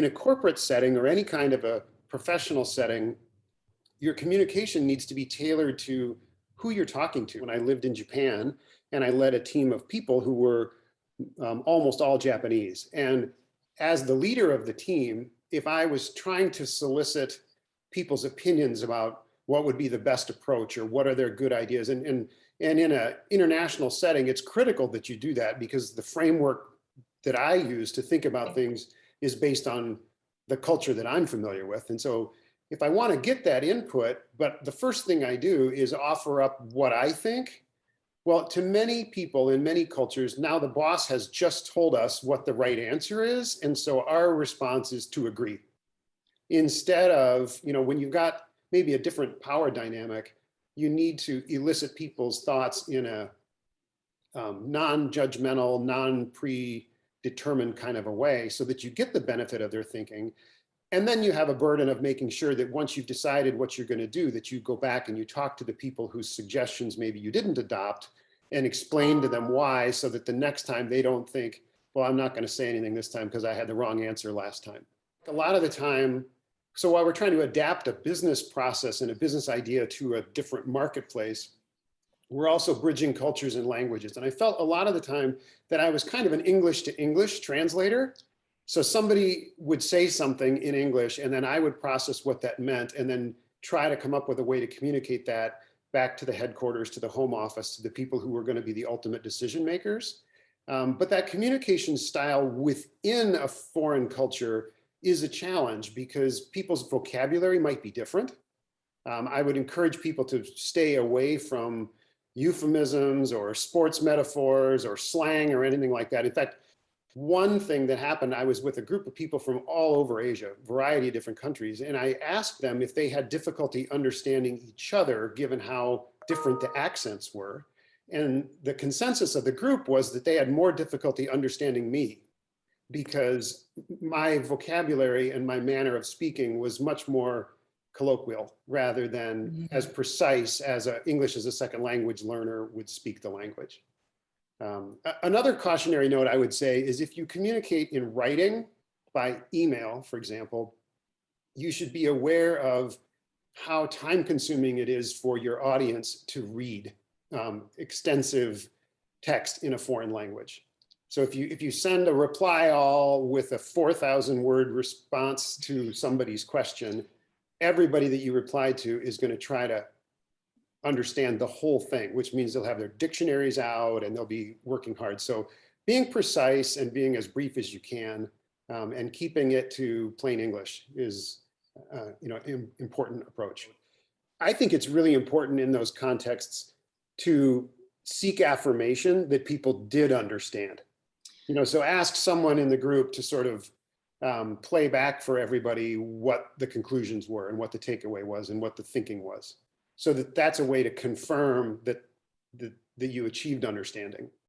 In a corporate setting or any kind of a professional setting, your communication needs to be tailored to who you're talking to. When I lived in Japan and I led a team of people who were almost all Japanese. And as the leader of the team, if I was trying to solicit people's opinions about what would be the best approach or what are their good ideas, and in an international setting, it's critical that you do that because the framework that I use to think about things is based on the culture that I'm familiar with. And so if I want to get that input, but the first thing I do is offer up what I think. Well, to many people in many cultures, now the boss has just told us what the right answer is. And so our response is to agree. Instead of, when you've got maybe a different power dynamic, you need to elicit people's thoughts in a non-judgmental, non-predetermined kind of a way so that you get the benefit of their thinking. And then you have a burden of making sure that once you've decided what you're going to do, that you go back and you talk to the people whose suggestions maybe you didn't adopt and explain to them why, so that the next time they don't think, well, I'm not going to say anything this time because I had the wrong answer last time. A lot of the time, so while we're trying to adapt a business process and a business idea to a different marketplace, we're also bridging cultures and languages. And I felt a lot of the time that I was kind of an English to English translator. So somebody would say something in English and then I would process what that meant and then try to come up with a way to communicate that back to the headquarters, to the home office, to the people who were going to be the ultimate decision makers. But that communication style within a foreign culture is a challenge because people's vocabulary might be different. I would encourage people to stay away from euphemisms or sports metaphors or slang or anything like that. In fact, one thing that happened, I was with a group of people from all over Asia, a variety of different countries, and I asked them if they had difficulty understanding each other given how different the accents were. And the consensus of the group was that they had more difficulty understanding me because my vocabulary and my manner of speaking was much more colloquial rather than as precise as an English as a second language learner would speak the language. Another cautionary note I would say is if you communicate in writing by email, for example, you should be aware of how time consuming it is for your audience to read extensive text in a foreign language. So if you send a reply all with a 4,000 word response to somebody's question, everybody that you reply to is going to try to understand the whole thing, which means they'll have their dictionaries out and they'll be working hard. So being precise and being as brief as you can and keeping it to plain English is important approach. I think it's really important in those contexts to seek affirmation that people did understand. So ask someone in the group to sort of play back for everybody what the conclusions were and what the takeaway was and what the thinking was. So that's a way to confirm that you achieved understanding.